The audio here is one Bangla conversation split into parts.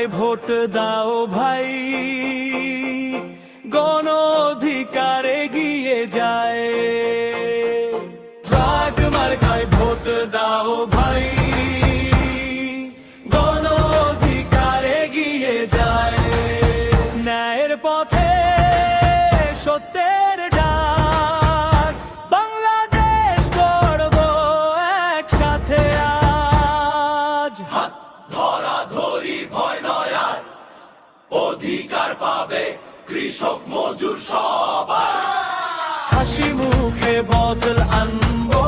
মার্কায় ভোট দাও ভাই, গণ অধিকার এগিয়ে যায়। ট্রাক মার্কায় ভোট দাও ভাই, গণ অধিকার এগিয়ে যায়। ন্যায়ের পথে সত্যের ডাক, বাংলাদেশ গড়ব একসাথে আজ। হাত ধরা ধরি ভয় নয় আর, অধিকার পাবে কৃষক মজুর সবাই। হাসি মুখে বদল আনবো,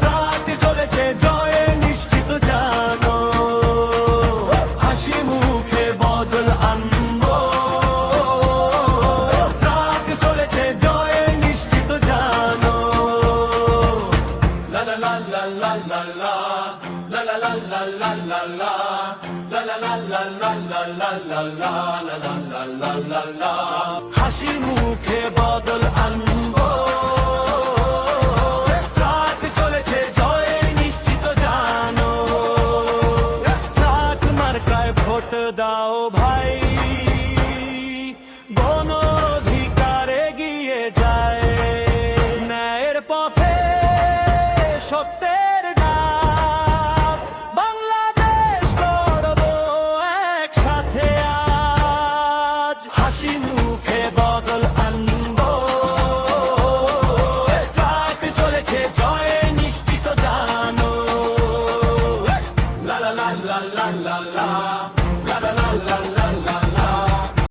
ট্রাক চলেছে জয়ে নিশ্চিত জানো। হাসি মুখে বদল আনবো, ট্রাক চলেছে জয়ে নিশ্চিত জানো। লা লা লা লা লা লা লা, লা লা লা লা লা লা লা, লা লা লা লা লা লা লা লা লা, লা লা লা লা লা লা। হাসি মুখে বদল আনবো, ট্রাক চলেছে জয়ে নিশ্চিত জানো। ট্রাক মার্কায় ভোট দাও ভাই, গণ অধিকার এগিয়ে যায়। ন্যায়ের পথে সত্যের ডাক, বাংলাদেশ গড়ব একসাথে আজ। হাসি মুখে